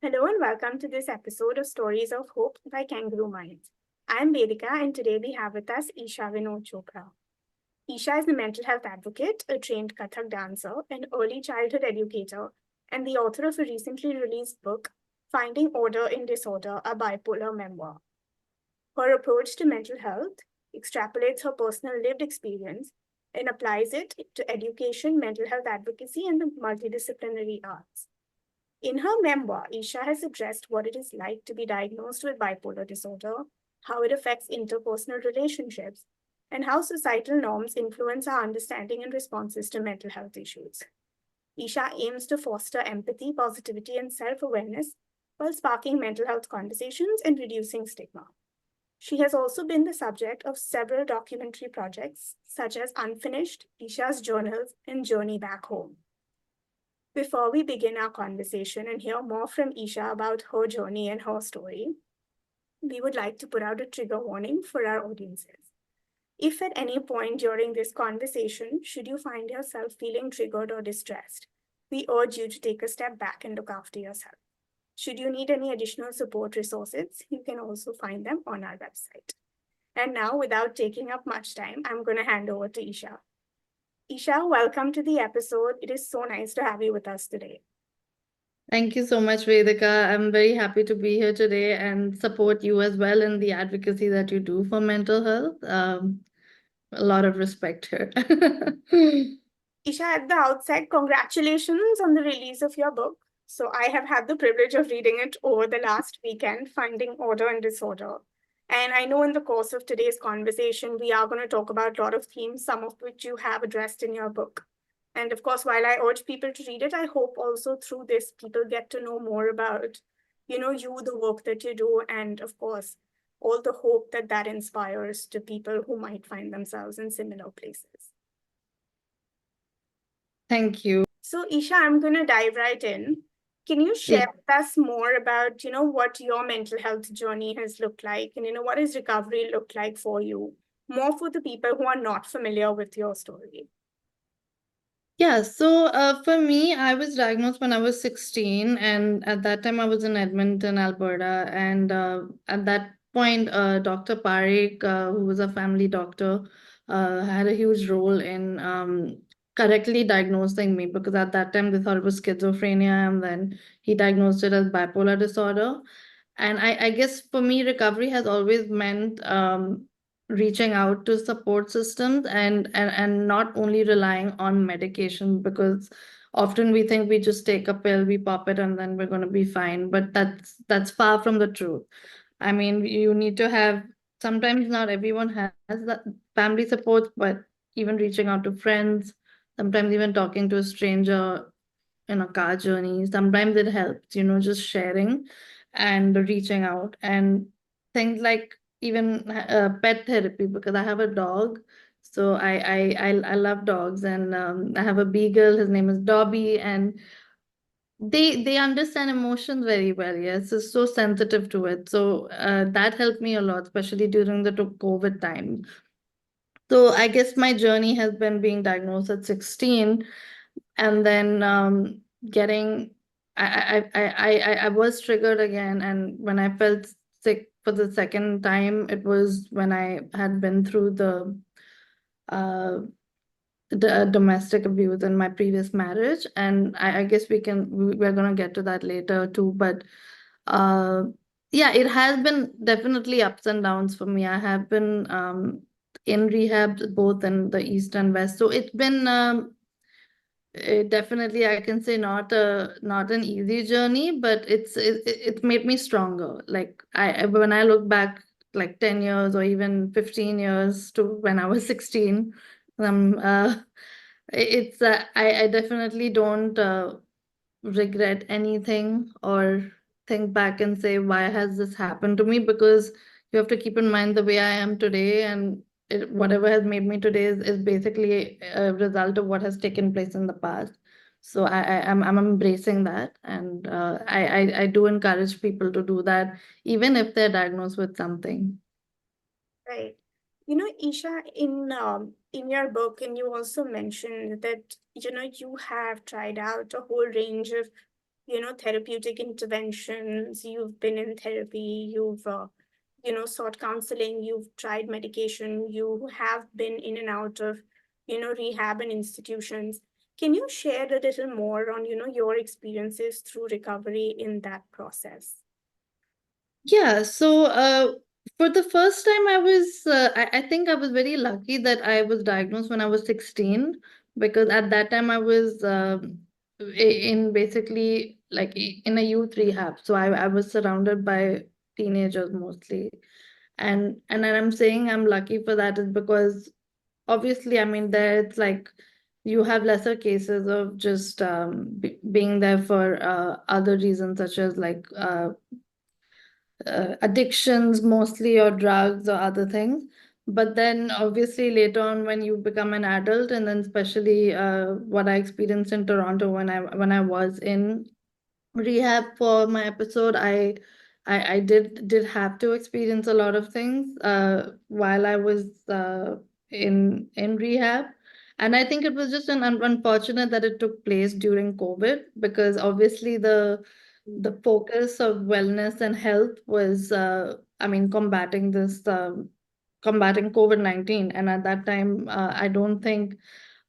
Hello and welcome to this episode of Stories of Hope by Kangaroo Minds. I'm Vedika and today we have with us Ishaa Vinod Chopra. Isha is a mental health advocate, a trained Kathak dancer, an early childhood educator, and the author of a recently released book, Finding Order in Disorder, a Bipolar Memoir. Her approach to mental health extrapolates her personal lived experience and applies it to education, mental health advocacy, and the multidisciplinary arts. In her memoir, Isha has addressed what it is like to be diagnosed with bipolar disorder, how it affects interpersonal relationships, and how societal norms influence our understanding and responses to mental health issues. Isha aims to foster empathy, positivity, and self awareness while sparking mental health conversations and reducing stigma. She has also been the subject of several documentary projects, such as Unfinished, Isha's Journals, and Journey Back Home. Before we begin our conversation and hear more from Isha about her journey and her story, we would like to put out a trigger warning for our audiences. If at any point during this conversation, should you find yourself feeling triggered or distressed, we urge you to take a step back and look after yourself. Should you need any additional support resources, you can also find them on our website. And now, without taking up much time, I'm going to hand over to Isha. Isha, welcome to the episode. It is so nice to have you with us today. Thank you so much, Vedika. I'm very happy to be here today and support you as well in the advocacy that you do for mental health. A lot of respect here. Isha, at the outset, congratulations on the release of your book. So, I have had the privilege of reading it over the last weekend, Finding Order and Disorder. And I know in the course of today's conversation, we are going to talk about a lot of themes, some of which you have addressed in your book. And of course, while I urge people to read it, I hope also through this, people get to know more about, you, the work that you do, and of course, all the hope that that inspires to people who might find themselves in similar places. Thank you. So, Isha, I'm going to dive right in. Can you Yeah. share with us more about, what your mental health journey has looked like and, what has recovery looked like for you? More for the people who are not familiar with your story. Yeah, so for me, I was diagnosed when I was 16, and at that time I was in Edmonton, Alberta. And at that point, Dr. Parekh, who was a family doctor, had a huge role in correctly diagnosing me because at that time they thought it was schizophrenia, and then he diagnosed it as bipolar disorder. And I guess for me, recovery has always meant reaching out to support systems and not only relying on medication, because often we think we just take a pill, we pop it, and then we're going to be fine. But that's far from the truth. I mean, you need to have, sometimes not everyone has that family support, but even reaching out to friends, sometimes even talking to a stranger in a car journey, sometimes it helps, just sharing and reaching out. And things like even pet therapy, because I have a dog. So I love dogs, and I have a beagle. His name is Dobby, and they understand emotions very well. Yes, it's so sensitive to it. So that helped me a lot, especially during the COVID time. So I guess my journey has been being diagnosed at 16, and then getting I was triggered again, and when I felt sick for the second time, it was when I had been through uh the domestic abuse in my previous marriage. And I guess we're gonna get to that later too. But uh yeah, it has been definitely ups and downs for me. I have been in rehab both in the east and west, so it's been definitely, I can say, not an easy journey, but it made me stronger. Like when I look back, like 10 years or even 15 years to when I was 16, um, uh, it's I definitely don't regret anything or think back and say, why has this happened to me? Because you have to keep in mind the way I am today, and whatever has made me today is basically a result of what has taken place in the past. So I'm embracing that, and I do encourage people to do that, even if they're diagnosed with something. Right. Isha, in your book, and you also mentioned that, you have tried out a whole range of therapeutic interventions, you've been in therapy, you've sought counseling, you've tried medication, you have been in and out of rehab and institutions. Can you share a little more on your experiences through recovery in that process? Yeah, so for the first time, I think I was very lucky that I was diagnosed when I was 16, because at that time I was in basically like in a youth rehab. So I was surrounded by teenagers mostly. And I'm saying I'm lucky for that is because obviously, I mean, there it's like you have lesser cases of just being there for other reasons, such as like addictions mostly, or drugs or other things. But then obviously later on when you become an adult, and then especially what I experienced in Toronto when I was in rehab for my episode, I did have to experience a lot of things while I was in rehab. And I think it was just unfortunate that it took place during COVID, because obviously the focus of wellness and health was I mean combating COVID-19. And at that time I don't think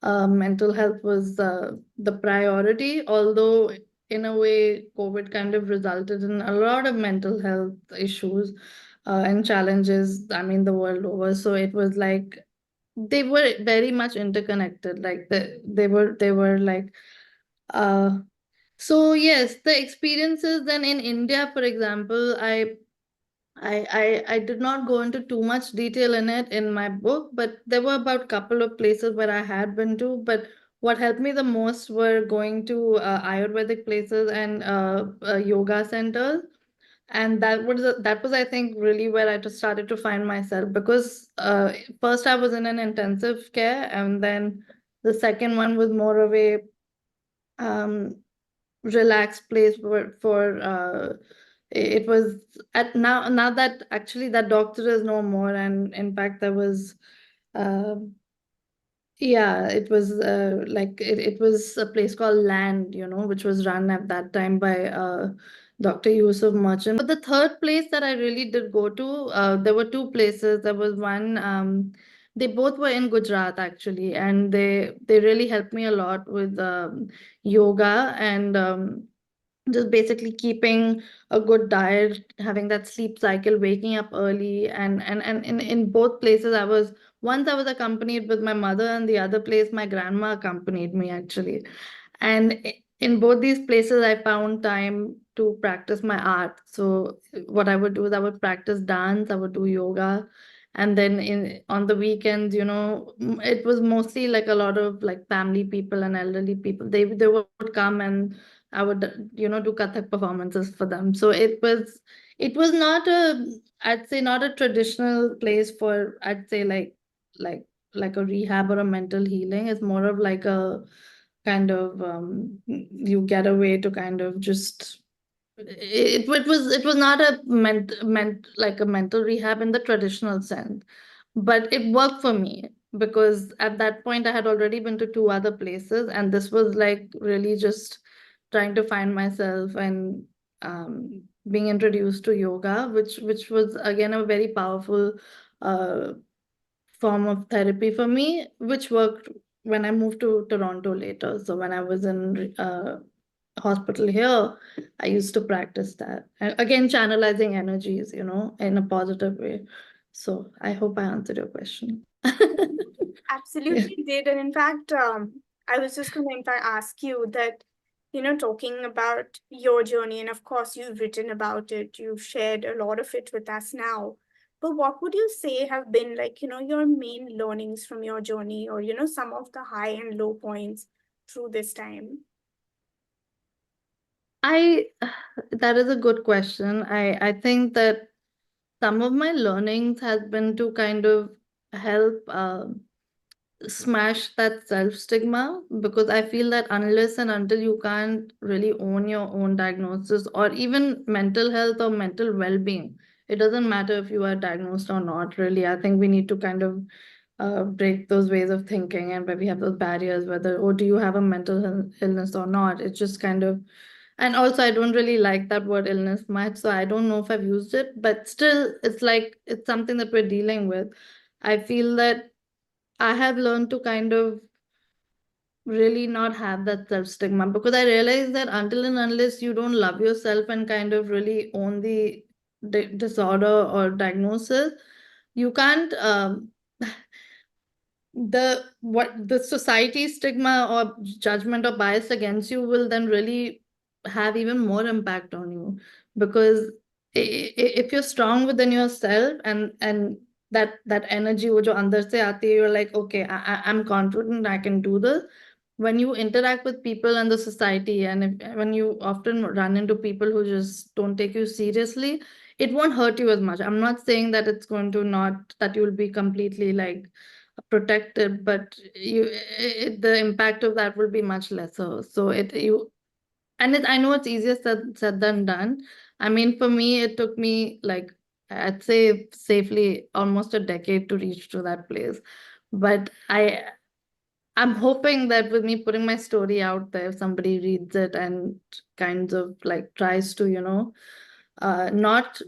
mental health was the priority, although in a way, COVID kind of resulted in a lot of mental health issues and challenges, I mean, the world over. So it was like they were very much interconnected. Like they were like uh so yes, the experiences then in India, for example, I did not go into too much detail in it in my book, but there were about a couple of places where I had been to. But what helped me the most were going to Ayurvedic places and yoga centers. And that was I think really where I just started to find myself, because first I was in an intensive care, and then the second one was more of a um, relaxed place for it was at now that actually that doctor is no more. And in fact there was uh, yeah, it was it was a place called Land, which was run at that time by Dr. Yusuf Merchant. But the third place that I really did go to, there were two places. There was one, they both were in Gujarat actually, and they really helped me a lot with yoga and just basically keeping a good diet, having that sleep cycle, waking up early. And in both places I was accompanied with my mother, and the other place my grandma accompanied me actually. And in both these places I found time to practice my art. So what I would do is I would practice dance, I would do yoga. And then in on the weekends, it was mostly like a lot of like family people and elderly people. They would come, and I would, do Kathak performances for them. So it was not I'd say not a traditional place for, I'd say like like a rehab or a mental healing. It's more of like a kind of you get a way to kind of just it was not a meant like a mental rehab in the traditional sense, but it worked for me because at that point I had already been to two other places, and this was like really just trying to find myself and being introduced to yoga, which was again a very powerful uh, form of therapy for me, which worked when I moved to Toronto later. So when I was in hospital here, I used to practice that. Again, channelizing energies, in a positive way. So I hope I answered your question. Yeah. Absolutely did. And in fact, I was just going to in fact ask you that, talking about your journey, and of course, you've written about it, you've shared a lot of it with us now. But what would you say have been like, your main learnings from your journey, or, some of the high and low points through this time? I that is a good question. I think that some of my learnings has been to kind of help smash that self stigma, because I feel that unless and until you can't really own your own diagnosis or even mental health or mental well being, it doesn't matter if you are diagnosed or not, really. I think we need to kind of break those ways of thinking, and where we have those barriers, whether, oh, do you have a mental illness or not? It's just kind of, And also, I don't really like that word illness much, so I don't know if I've used it, but still, it's like it's something that we're dealing with. I feel that I have learned to kind of really not have that self stigma, because I realize that until and unless you don't love yourself and kind of really own the disorder or diagnosis, you can't the society stigma or judgment or bias against you will then really have even more impact on you, because if you're strong within yourself and that energy which andar se aati hai, you're like, okay, I'm confident I can do this. When you interact with people and the society, and when you often run into people who just don't take you seriously, it won't hurt you as much. I'm not saying that it's going to not, that you'll be completely like protected, but the impact of that will be much lesser. So I know it's easier said than done. I mean, for me, it took me like, I'd say safely almost a decade to reach to that place. But I'm hoping that with me putting my story out there, if somebody reads it and kinds of like tries to, not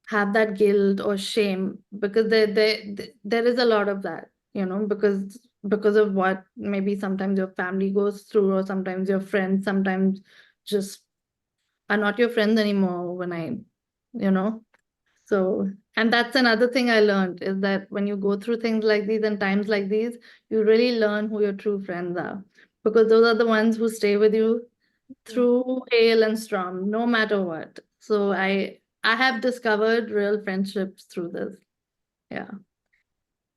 have that guilt or shame, because there is a lot of that, because of what maybe sometimes your family goes through, or sometimes your friends sometimes just are not your friends anymore when you know so, and that's another thing I learned, is that when you go through things like these and times like these, you really learn who your true friends are, because those are the ones who stay with you through hail and storm, no matter what. So I have discovered real friendships through this. Yeah.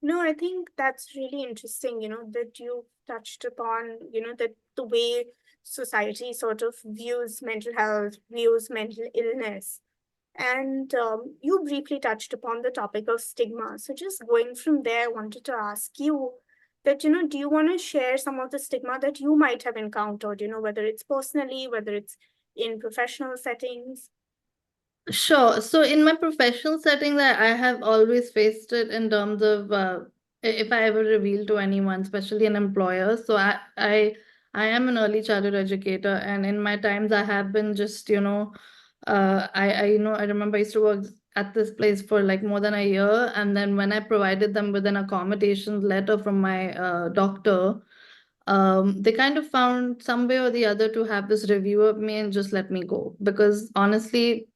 No, I think that's really interesting, that you touched upon, that the way society sort of views mental health, views mental illness. And you briefly touched upon the topic of stigma. So just going from there, I wanted to ask you that, do you want to share some of the stigma that you might have encountered, whether it's personally, whether it's in professional settings? Sure. So in my professional setting, that I have always faced it in terms of if I ever reveal to anyone, especially an employer. So I am an early childhood educator, and in my times I have been just, I remember I used to work at this place for like more than a year, and then when I provided them with an accommodations letter from my doctor, they kind of found some way or the other to have this review of me and just let me go, because honestly,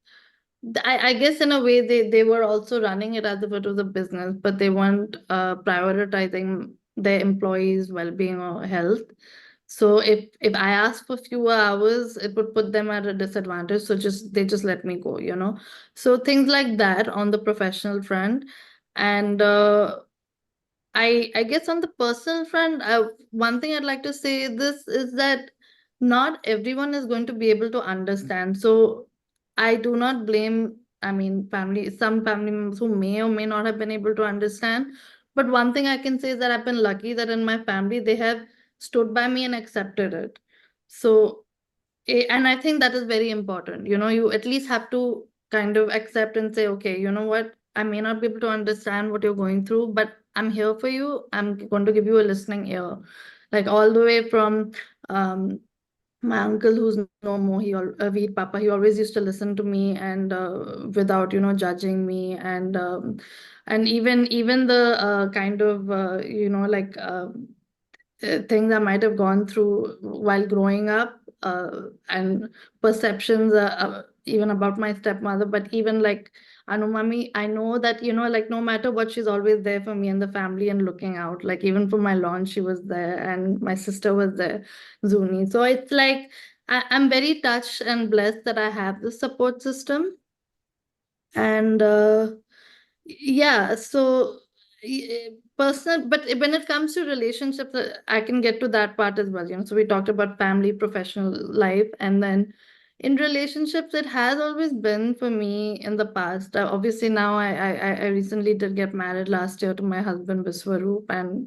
I guess in a way they were also running it as if it was a business, but they weren't prioritizing their employees' well-being or health. So if I asked for fewer hours, it would put them at a disadvantage. So they just let me go, So things like that on the professional front. And I guess on the personal front, one thing I'd like to say this is that not everyone is going to be able to understand. So I do not blame, I mean, some family members who may or may not have been able to understand. But one thing I can say is that I've been lucky that in my family they have stood by me and accepted it. So and I think that is very important. You at least have to kind of accept and say, okay, you know what? I may not be able to understand what you're going through, but I'm here for you. I'm going to give you a listening ear. Like all the way from my uncle, who's no more, Veer Papa, he always used to listen to me and without, judging me. And even the kind of, things I might have gone through while growing up, and perceptions, even about my stepmother. But even like Anu Mami, I know that, like no matter what, she's always there for me and the family and looking out. Like even for my launch, she was there, and my sister was there, Zuni. So it's like I'm very touched and blessed that I have this support system. And yeah, so personal, but when it comes to relationships, I can get to that part as well. So we talked about family, professional life, and then in relationships, it has always been for me in the past. Obviously, now I recently did get married last year to my husband Viswaroop, and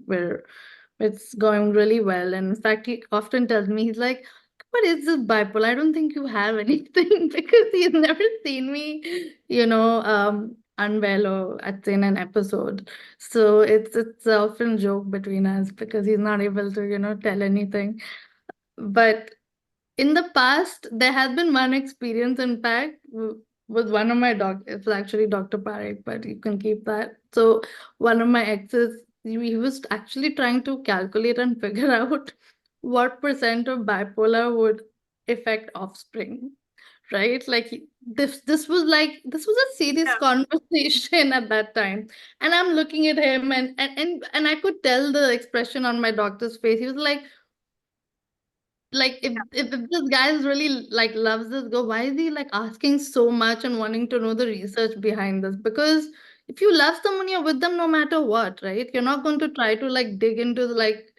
it's going really well. And in fact, he often tells me, he's like, what is this bipolar? I don't think you have anything, because he's never seen me, unwell or at in an episode. So it's often joke between us, because he's not able to, tell anything. But in the past, there has been one experience, in fact, with one of my it was actually Dr. Parekh, but you can keep that. So one of my exes, he was actually trying to calculate and figure out what percent of bipolar would affect offspring, right? Like this was a serious Yeah. conversation at that time. And I'm looking at him, and I could tell the expression on my doctor's face. He was like if this guy is really like loves this girl, why is he like asking so much and wanting to know the research behind this? Because if you love someone, you're with them no matter what, right? You're not going to try to like dig into like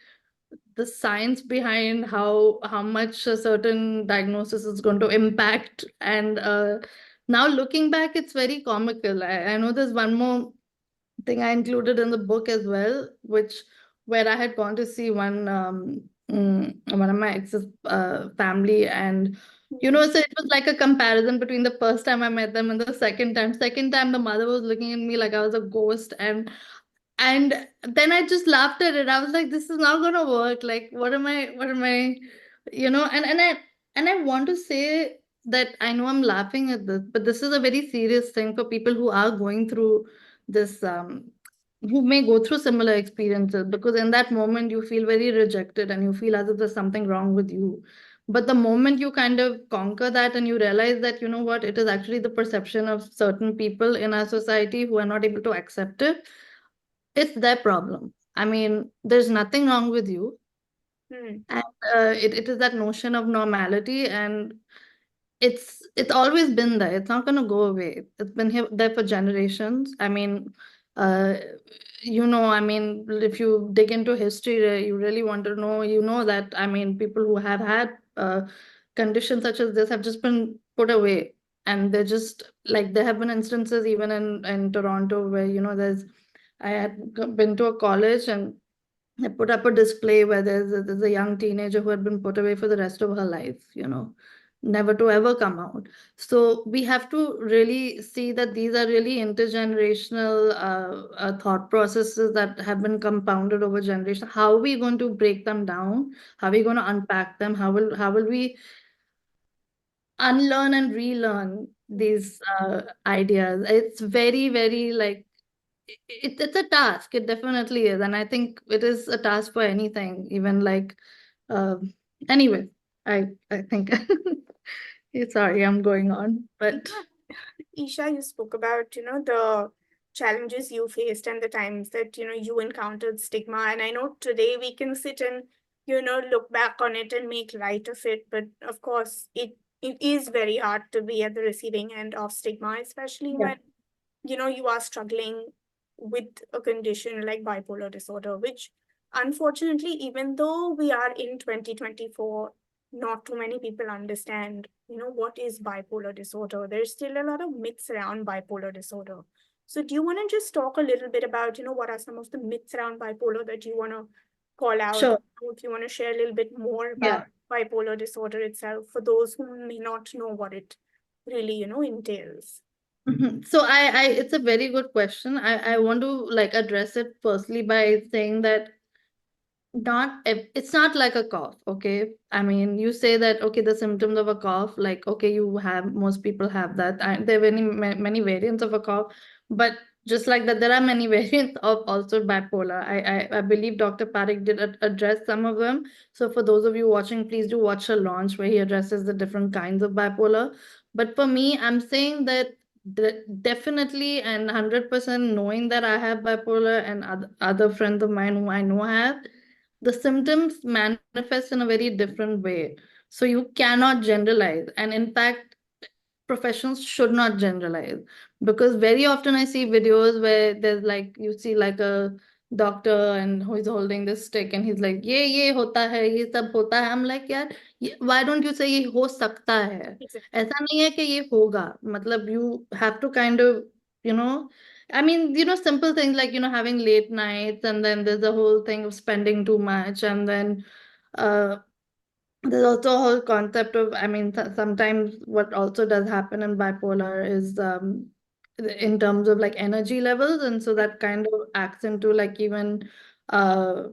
the science behind how much a certain diagnosis is going to impact. And now looking back, it's very comical. I know there's one more thing I included in the book as well, which where I had gone to see one of my ex's family, and Mm. so it was like a comparison between the first time I met them and the second time. Second time, the mother was looking at me like I was a ghost, and then I just laughed at it. I was like, this is not gonna work. Like, what am I, and I want to say that I know I'm laughing at this, but this is a very serious thing for people who are going through this, who may go through similar experiences, because in that moment you feel very rejected and you feel as if there's something wrong with you. But the moment you kind of conquer that and you realize that, you know what, it is actually the perception of certain people in our society who are not able to accept it, it's their problem. I mean, there's nothing wrong with you. Mm. And it is that notion of normality, and it's always been there. It's not going to go away. It's been here there for generations. I mean, uh, I mean, if you dig into history, you really want to know, that, I mean, people who have had conditions such as this have just been put away. And they're just like, there have been instances even in Toronto where, I had been to a college, and they put up a display where there's a young teenager who had been put away for the rest of her life, never to ever come out. So we have to really see that these are really intergenerational thought processes that have been compounded over generations. How are we going to break them down? How are we going to unpack them? How will we unlearn and relearn these ideas? It's very, very like it's a task. It definitely is, and I think it is a task for anything, even like um anyway, I think sorry, I'm going on, but Yeah. Isha, you spoke about, the challenges you faced and the times that, you encountered stigma. And I know today we can sit and, look back on it and make light of it. But of course, it is very hard to be at the receiving end of stigma, especially yeah, when, you are struggling with a condition like bipolar disorder, which unfortunately, even though we are in 2024, not too many people understand, what is bipolar disorder. There's still a lot of myths around bipolar disorder. So do you want to just talk a little bit about, what are some of the myths around bipolar that you want to call out? sure, If you want to share a little bit more about yeah. bipolar disorder itself for those who may not know what it really, entails. So it's a very good question. I want to like address it firstly by saying that it's not like a cough, okay? I mean, you say that, okay, the symptoms of a cough, like, okay, most people have that. There are many variants of a cough, but just like that, there are many variants of also bipolar. I believe Dr. Parekh did address some of them. So for those of you watching, please do watch a launch where he addresses the different kinds of bipolar. But for me, I'm saying that definitely and 100% knowing that I have bipolar, and other friends of mine who I know have, the symptoms manifest in a very different way. So you cannot generalize. And in fact, professionals should not generalize, because very often I see videos where there's like, you see like a doctor and who is holding this stick and he's like, ye hota hai, ye sab hota hai. I'm like, yaar, why don't you say ye ho sakta hai? Exactly. ऐसा नहीं है कि ये होगा. मतलब you have to kind of, you know, I mean, simple things like, having late nights, and then there's the whole thing of spending too much, and then uh, there's also a whole concept of, I mean, sometimes what also does happen in bipolar is in terms of like energy levels, and so that kind of acts into like even uh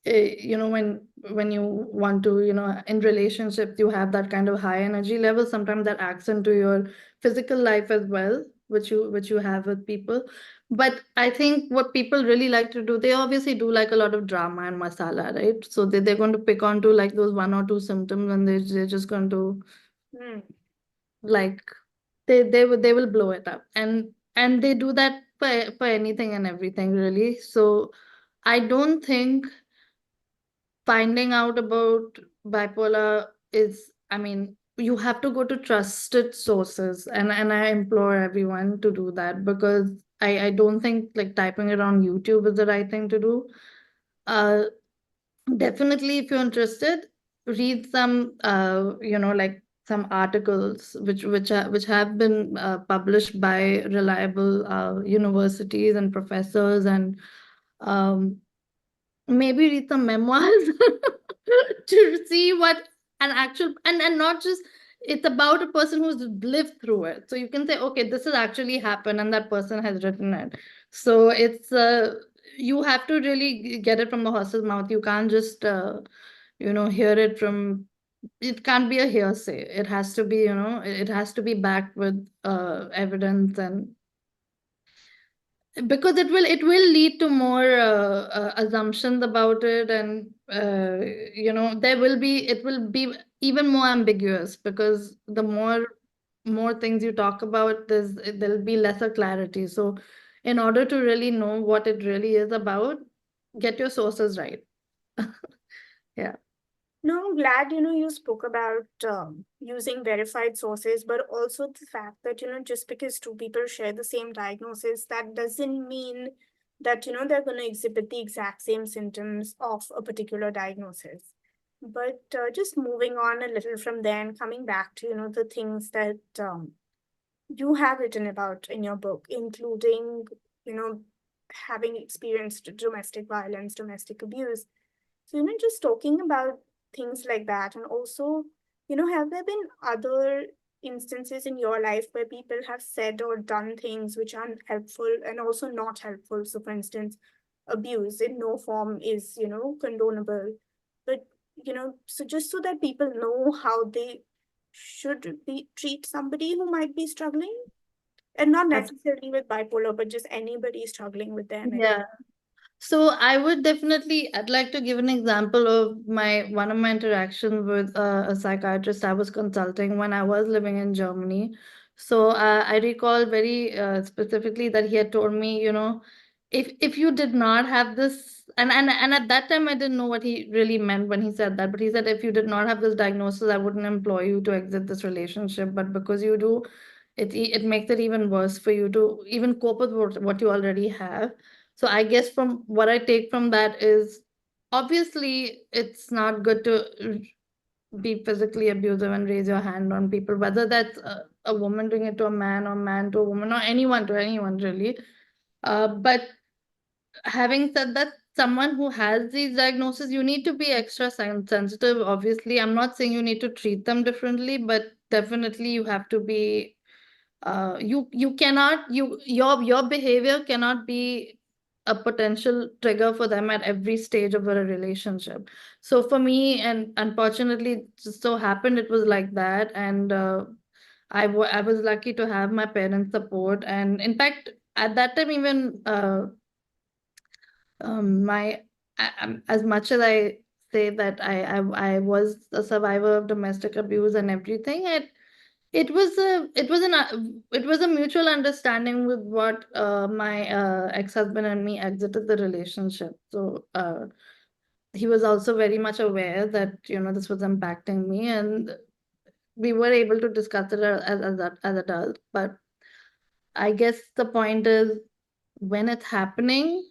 when when you want to, in relationships, you have that kind of high energy level. Sometimes that acts into your physical life as well, which you have with people. But I think what people really like to do, they obviously do like a lot of drama and masala, right? So they're going to pick onto like those one or two symptoms, and they're just going to Hmm. like they will blow it up, and they do that for anything and everything, really. So I don't think finding out about bipolar is, I mean, you have to go to trusted sources, and I implore everyone to do that, because I don't think like typing it on YouTube is the right thing to do. uh Definitely, if you're interested, read some like some articles which have been published by reliable universities and professors, and um maybe read some memoirs to see what an actual, and not just, it's about a person who's lived through it, so you can say, okay, this has actually happened and that person has written it. So it's you have to really get it from the horse's mouth. You can't just hear it from, it can't be a hearsay. It has to be, it has to be backed with evidence, and because it will lead to more assumptions about it, and there will be, it will be even more ambiguous, because the more things you talk about, there'll be lesser clarity. So in order to really know what it really is about, get your sources right. Yeah. No, I'm glad, you spoke about using verified sources, but also the fact that, just because two people share the same diagnosis, that doesn't mean that, they're going to exhibit the exact same symptoms of a particular diagnosis. But just moving on a little from there and coming back to, the things that you have written about in your book, including, you know, having experienced domestic violence, domestic abuse. So, just talking about things like that, and also, have there been other instances in your life where people have said or done things which are helpful and also not helpful? So, for instance, abuse in no form is, condonable. But, so just so that people know how they should be treat somebody who might be struggling, and not necessarily with bipolar, but just anybody struggling with their mental. Yeah. So I would definitely, I'd like to give an example of my one of my interactions with a psychiatrist I was consulting when I was living in Germany. So I recall very specifically that he had told me, if you did not have this, and at that time I didn't know what he really meant when he said that, but he said, if you did not have this diagnosis, I wouldn't employ you to exit this relationship, but because you do, it makes it even worse for you to even cope with what you already have. So I guess from what I take from that is, obviously it's not good to be physically abusive and raise your hand on people, whether that's a woman doing it to a man, or man to a woman, or anyone to anyone, really. But having said that, someone who has these diagnoses, you need to be extra sensitive. Obviously, I'm not saying you need to treat them differently, but definitely you have to be you cannot, your behavior cannot be a potential trigger for them at every stage of a relationship. So for me, and unfortunately it just so happened it was like that, and I was lucky to have my parents' support, and in fact at that time, even my as much as I say that I was a survivor of domestic abuse and everything, it was a mutual understanding with what my ex-husband and me exited the relationship. So he was also very much aware that this was impacting me, and we were able to discuss it as adults. But I guess the point is, when it's happening,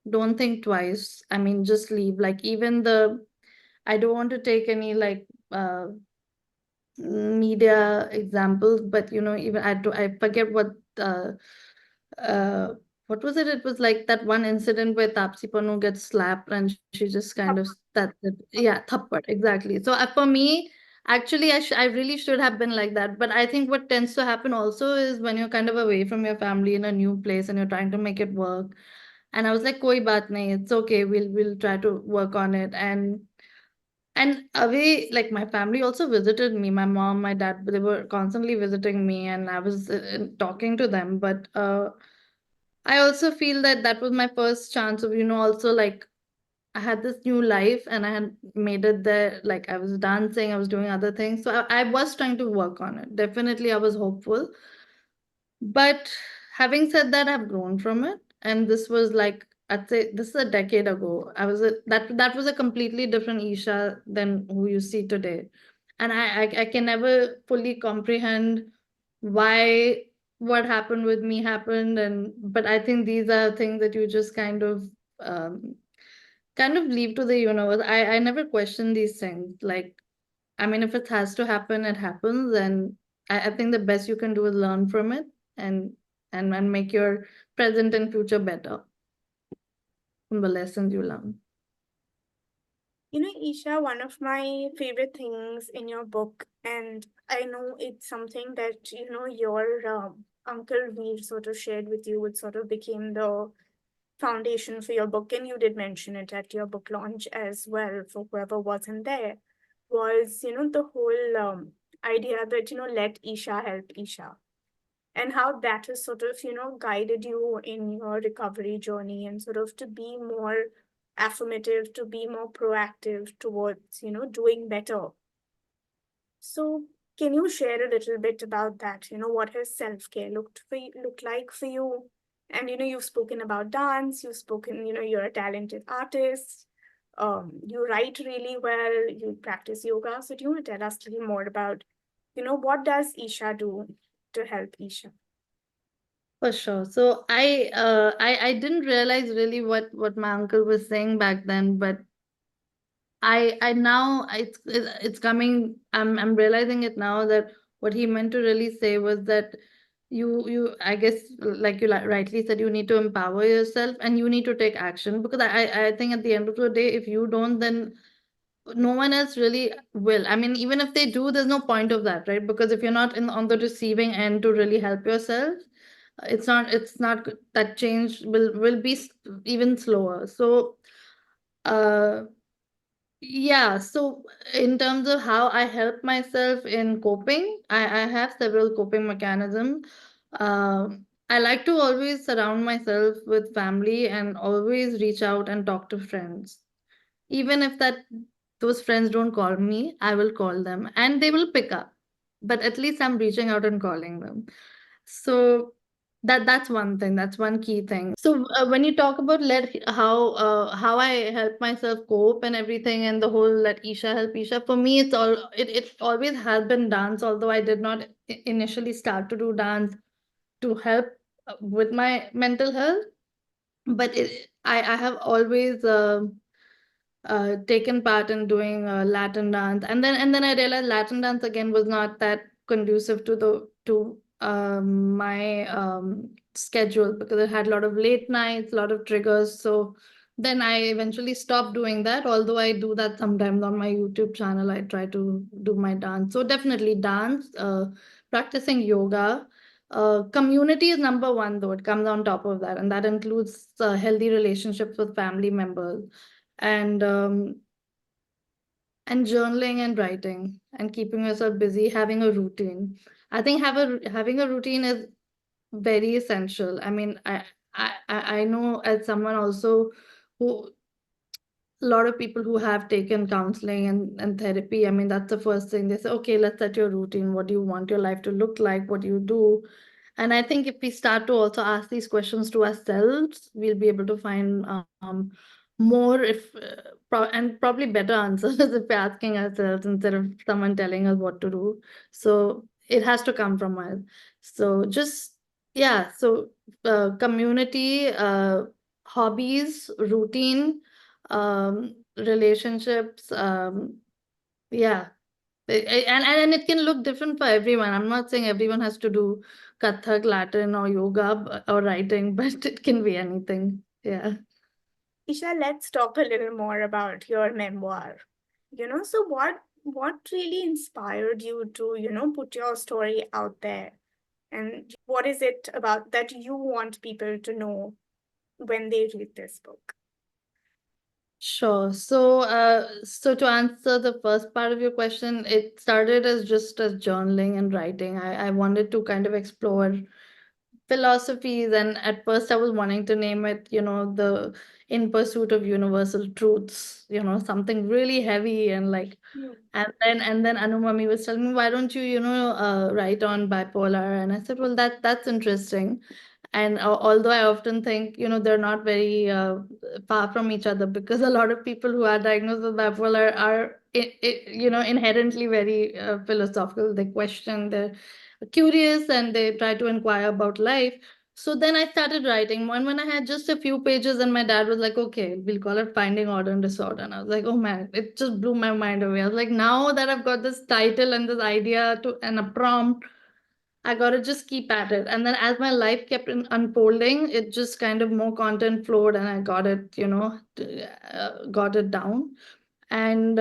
don't think twice. I mean, just leave. Like, even I don't want to take any like media examples, but even I forget uh what was it? It was like that one incident where Tapsi Pannu gets slapped and she just kind of yeah, thappad, exactly. So for me, actually, I really should have been like that. But I think what tends to happen also is when you're kind of away from your family in a new place and you're trying to make it work. And I was like, koi baat nahi, it's okay. We'll try to work on it. And And away, like my family also visited me. My mom, my dad, they were constantly visiting me, and I was talking to them. But I also feel that that was my first chance of, also like I had this new life and I had made it there. Like I was dancing, I was doing other things. So I was trying to work on it. Definitely, I was hopeful. But having said that, I've grown from it. And this was like, I'd say this is a decade ago. That was a completely different Isha than who you see today. And I can never fully comprehend why what happened with me happened. And but I think these are things that you just um kind of leave to the universe. I never question these things. Like, I mean, if it has to happen, it happens. And I think the best you can do is learn from it and and make your present and future better from the lessons you learn. Isha, one of my favorite things in your book, and I know it's something that, your Uncle Veer sort of shared with you, it sort of became the foundation for your book, and you did mention it at your book launch as well for whoever wasn't there, was, the whole idea that, let Isha help Isha. And how that has sort of, guided you in your recovery journey and sort of to be more affirmative, to be more proactive towards, doing better. So can you share a little bit about that? What has self-care looked like for you? And you've spoken about dance, you've spoken, you're a talented artist, you write really well, you practice yoga. So do you want to tell us a little more about, what does Isha do to help Isha? For sure. So I didn't realize really what my uncle was saying back then, but I now it's coming. I'm realizing it now that what he meant to really say was that you I guess like you rightly said, you need to empower yourself and you need to take action, because I think at the end of the day, if you don't, then no one else really will. I mean, even if they do, there's no point of that, right? Because if you're not in on the receiving end to really help yourself, it's not that change will be even slower. So uh yeah, so in terms of how I help myself in coping, I have several coping mechanisms. I like to always surround myself with family and always reach out and talk to friends. Even if those friends don't call me, I will call them and they will pick up. But at least I'm reaching out and calling them. So that's one thing. That's one key thing. So when you talk about let how I help myself cope and everything, and the whole let Isha help Isha, for me it always has been dance. Although I did not initially start to do dance to help with my mental health, but I have always taken part in doing Latin dance, and then I realized Latin dance again was not that conducive to the to my schedule, because it had a lot of late nights, a lot of triggers. So then I eventually stopped doing that. Although I do that sometimes on my YouTube channel, I try to do my dance. So definitely dance, practicing yoga. Community is number one, though. It comes on top of that, and that includes healthy relationships with family members and and journaling and writing and keeping yourself busy, having a routine. I think having a routine is very essential. I mean, I know as someone also who a lot of people who have taken counseling and therapy, I mean, that's the first thing they say, okay, let's set your routine. What do you want your life to look like? What do you do? And I think if we start to also ask these questions to ourselves, we'll be able to find more and probably better answers if we're asking ourselves instead of someone telling us what to do. So it has to come from us. So just, yeah, so community, hobbies, routine, relationships, yeah. And it can look different for everyone. I'm not saying everyone has to do Kathak, Latin, or yoga or writing, but it can be anything. Yeah. Isha, let's talk a little more about your memoir. So what really inspired you to, put your story out there? And what is it about that you want people to know when they read this book? Sure. So to answer the first part of your question, it started as just as journaling and writing. I wanted to kind of explore philosophies, and at first I was wanting to name it, the In Pursuit of Universal Truths, something really heavy and like, Hmm. and then Anu Mummy was telling me, why don't you, write on bipolar? And I said, well, that's interesting. And although I often think, they're not very far from each other, because a lot of people who are diagnosed with bipolar are, inherently very philosophical. They question, they're curious, and they try to inquire about life. So then I started writing. When I had just a few pages, and my dad was like, okay, we'll call it Finding Order and Disorder. And I was like, oh man, it just blew my mind away. I was like, now that I've got this title and this idea and a prompt, I gotta just keep at it. And then as my life kept unfolding, it just kind of more content flowed, and I got it, got it down. And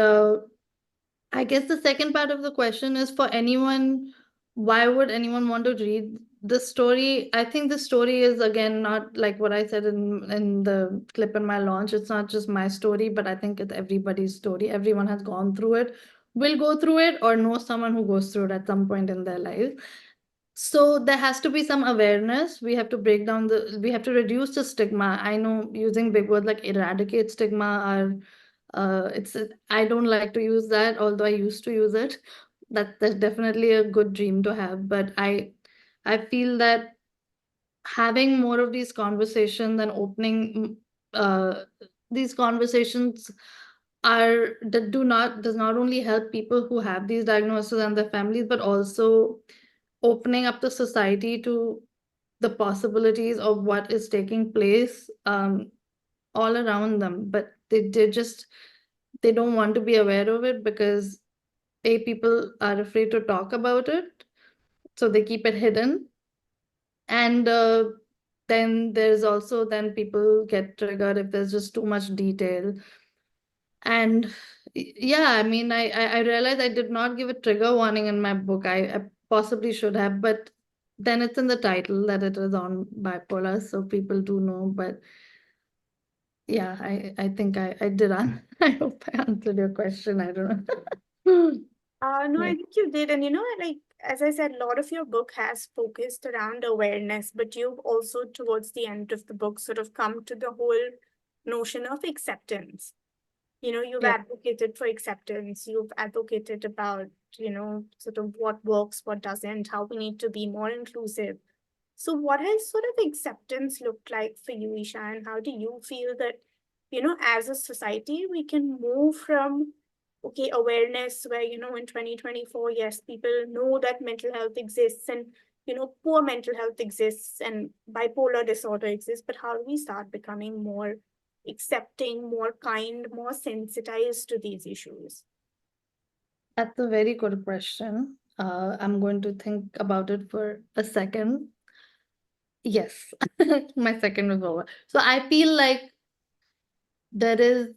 I guess the second part of the question is for anyone, why would anyone want to read the story? I think the story is, again, not like what I said in the clip in my launch. It's not just my story, but I think it's everybody's story. Everyone has gone through it, will go through it, or know someone who goes through it at some point in their life. So there has to be some awareness. We have to reduce the stigma. I know using big words like eradicate stigma are, I don't like to use that, although I used to use it. That's definitely a good dream to have. But I feel that having more of these conversations and opening these conversations does not only help people who have these diagnoses and their families, but also opening up the society to the possibilities of what is taking place all around them. But they don't want to be aware of it, because people are afraid to talk about it, so they keep it hidden. And then there's also, then people get triggered if there's just too much detail. And yeah, I mean, I realized I did not give a trigger warning in my book. I possibly should have, but then it's in the title that it is on bipolar, so people do know. But yeah, I think I did. I hope I answered your question. I don't know. No, I Yeah. think you did. And like as I said, a lot of your book has focused around awareness, but you've also, towards the end of the book, sort of come to the whole notion of acceptance. You've Yeah. advocated for acceptance, you've advocated about, sort of what works, what doesn't, how we need to be more inclusive. So, what has sort of acceptance looked like for you, Isha, and how do you feel that, as a society, we can move from, okay, awareness where, in 2024, yes, people know that mental health exists and, poor mental health exists and bipolar disorder exists, but how do we start becoming more accepting, more kind, more sensitized to these issues? That's a very good question. I'm going to think about it for a second. Yes, my second was over. So I feel like there is,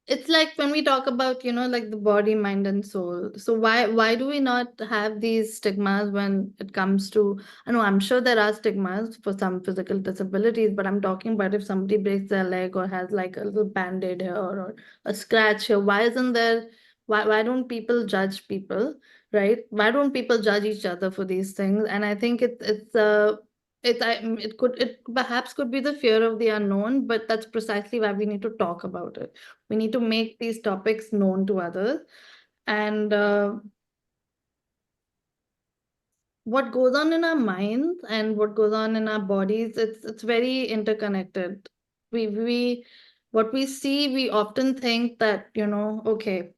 it's like when we talk about, like the body, mind, and soul. So why do we not have these stigmas when it comes to, I know I'm sure there are stigmas for some physical disabilities, but I'm talking about if somebody breaks their leg or has like a little band-aid here, or a scratch here, why isn't there, why don't people judge people, right? Why don't people judge each other for these things? And I think it perhaps could be the fear of the unknown, but that's precisely why we need to talk about it. We need to make these topics known to others. And what goes on in our minds and what goes on in our bodies, it's very interconnected. We what we see, we often think that, okay,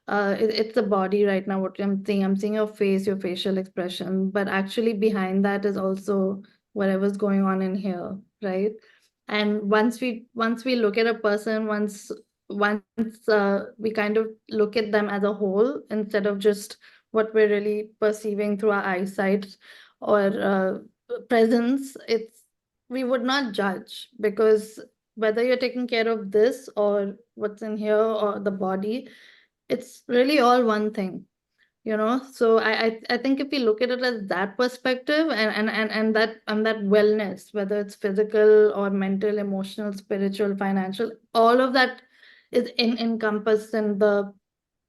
it's the body right now, what I'm seeing your face, your facial expression, but actually behind that is also whatever's going on in here, right? And once we look at a person, once we kind of look at them as a whole, instead of just what we're really perceiving through our eyesight or presence, we would not judge, because whether you're taking care of this or what's in here or the body, it's really all one thing. So I think if we look at it as that perspective, and that wellness, whether it's physical or mental, emotional, spiritual, financial, all of that is encompassed in the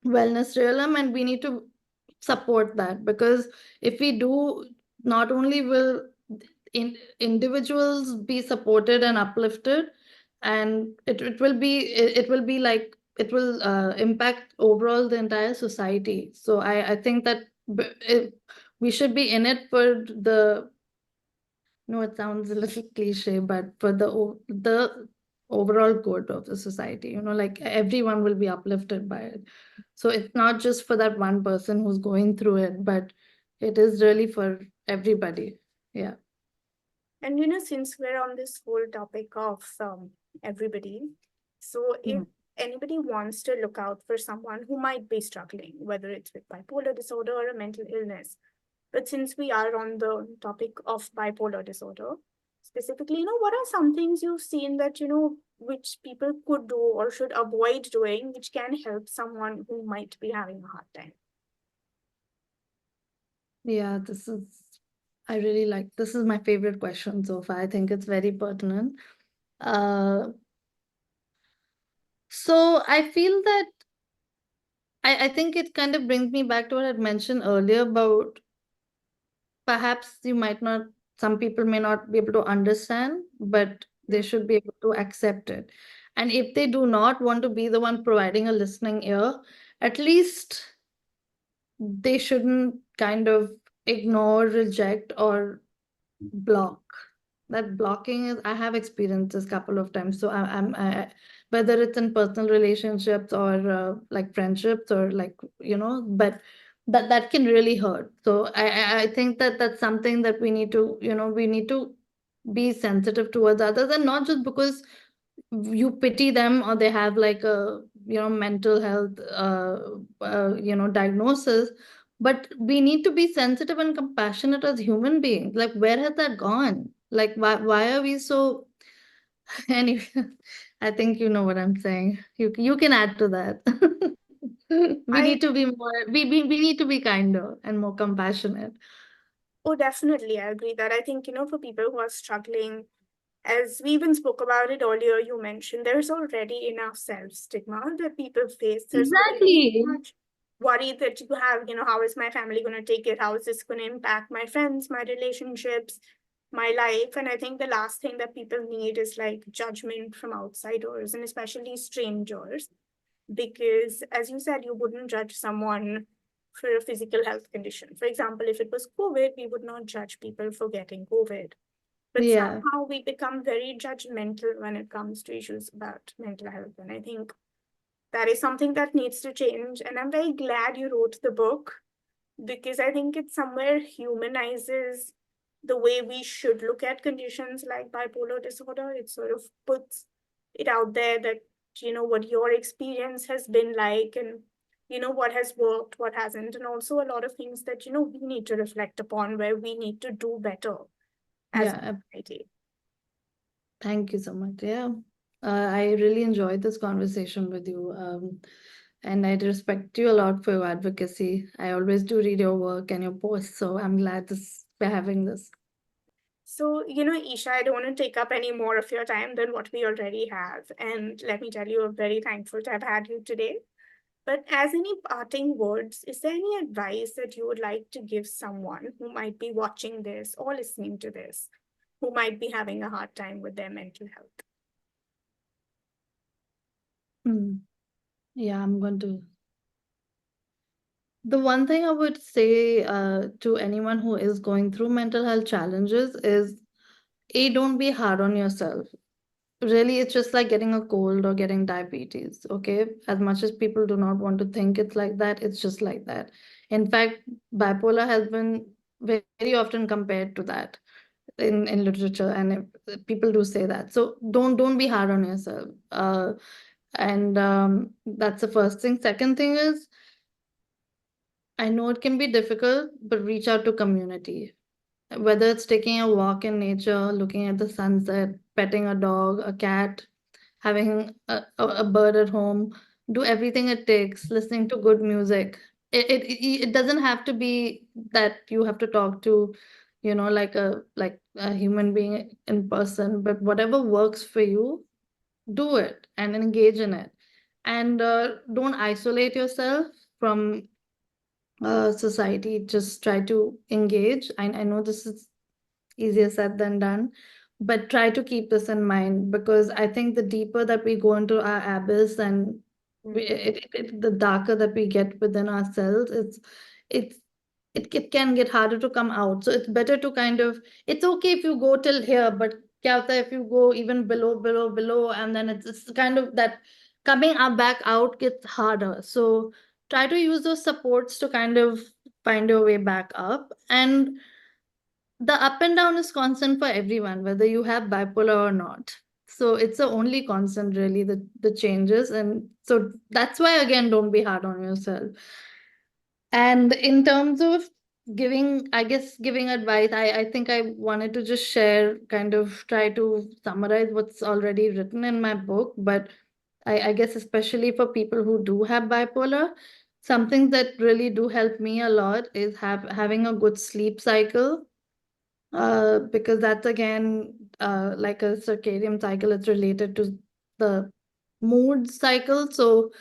wellness realm, and we need to support that, because if we do, not only will individuals be supported and uplifted, and it will be like it will impact overall the entire society. So I think that we should be in it for the, no, it sounds a little cliche, but for the overall good of the society, like everyone will be uplifted by it. So it's not just for that one person who's going through it, but it is really for everybody. Yeah. And since we're on this whole topic of everybody, so if Mm. anybody wants to look out for someone who might be struggling, whether it's with bipolar disorder or a mental illness, but since we are on the topic of bipolar disorder, specifically, what are some things you've seen that, which people could do or should avoid doing, which can help someone who might be having a hard time? Yeah, I really like, this is my favorite question so far. I think it's very pertinent. Uh, so I feel that I think it kind of brings me back to what I'd mentioned earlier about, perhaps you might not, some people may not be able to understand, but they Mm. should be able to accept it. And if they do not want to be the one providing a listening ear, at least they shouldn't kind of ignore, reject, or block. That blocking is, I have experienced this couple of times. So whether it's in personal relationships or like friendships or like, but that can really hurt. So I think that that's something that we need to, we need to be sensitive towards others, and not just because you pity them or they have like a, mental health diagnosis, but we need to be sensitive and compassionate as human beings. Like, where has that gone? Like, why are we so anyway? I think you know what I'm saying. You can add to that. We I need to be more, we need to be kinder and more compassionate. Oh, definitely. I agree that I think, for people who are struggling, as we even spoke about it earlier, you mentioned there's already enough self-stigma that people face. There's already Exactly. much worry that you have, how is my family going to take it? How is this going to impact my friends, my relationships, my life? And I think the last thing that people need is like judgment from outsiders and especially strangers. Because as you said, you wouldn't judge someone for a physical health condition. For example, if it was COVID, we would not judge people for getting COVID. But Yeah. somehow we become very judgmental when it comes to issues about mental health. And I think that is something that needs to change. And I'm very glad you wrote the book because I think it somewhere humanizes the way we should look at conditions like bipolar disorder. It sort of puts it out there that, what your experience has been like and, what has worked, what hasn't, and also a lot of things that, we need to reflect upon where we need to do better as a Yeah. society. Thank you so much. Yeah. I really enjoyed this conversation with you. And I respect you a lot for your advocacy. I always do read your work and your posts, so I'm glad we're having this. So, Isha, I don't want to take up any more of your time than what we already have. And let me tell you, I'm very thankful to have had you today. But as any parting words, is there any advice that you would like to give someone who might be watching this or listening to this, who might be having a hard time with their mental health? Hmm. Yeah, I'm going to. The one thing I would say to anyone who is going through mental health challenges is, A, don't be hard on yourself. Really, it's just like getting a cold or getting diabetes. Okay, as much as people do not want to think it's like that, it's just like that. In fact, bipolar has been very often compared to that in literature, and people do say that. So don't be hard on yourself. And That's the first thing. Second thing is, I know it can be difficult, but reach out to community. Whether it's taking a walk in nature, looking at the sunset, petting a dog, a cat, having a bird at home, do everything it takes, listening to good music. It doesn't have to be that you have to talk to, like a human being in person, but whatever works for you, do it and engage in it. and don't isolate yourself from society. Just try to engage. I know this is easier said than done, but try to keep this in mind, because I think the deeper that we go into our abyss, and the darker that we get within ourselves, it's it can get harder to come out. So it's better to kind of, it's okay if you go till here, but kya hota hai if you go even below, and then it's kind of that coming up back out gets harder. So try to use those supports to kind of find your way back up. And the up and down is constant for everyone, whether you have bipolar or not. So it's the only constant, really, the changes. And so that's why, again, don't be hard on yourself. And in terms of giving, I guess, giving advice, I think I wanted to just share, kind of try to summarize what's already written in my book. But I guess especially for people who do have bipolar, something that really do help me a lot is having a good sleep cycle, because that's again, like a circadian cycle. It's related to the mood cycle. So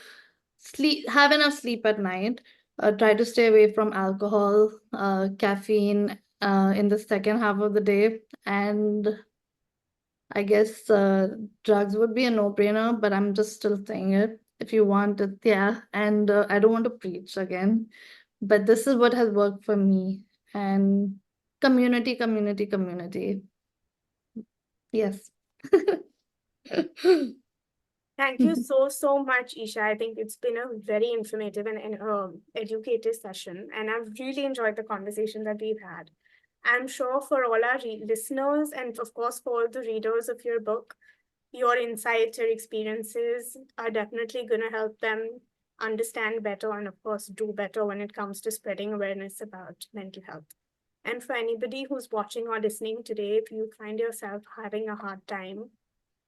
have enough sleep at night. Try to stay away from alcohol, caffeine, in the second half of the day. And I guess drugs would be a no-brainer, but I'm just still saying it. If you want it, yeah. And I don't want to preach again, but this is what has worked for me. And community, community, community. Yes. Thank you so much, Isha. I think it's been a very informative and educative session, and I've really enjoyed the conversation that we've had. I'm sure for all our listeners, and of course for all the readers of your book, your insights, your experiences are definitely going to help them understand better and, of course, do better when it comes to spreading awareness about mental health. And for anybody who's watching or listening today, if you find yourself having a hard time,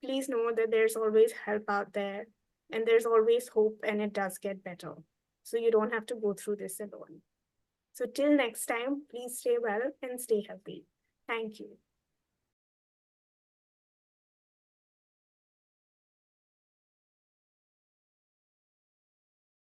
please know that there's always help out there and there's always hope, and it does get better. So you don't have to go through this alone. So till next time, please stay well and stay healthy. Thank you.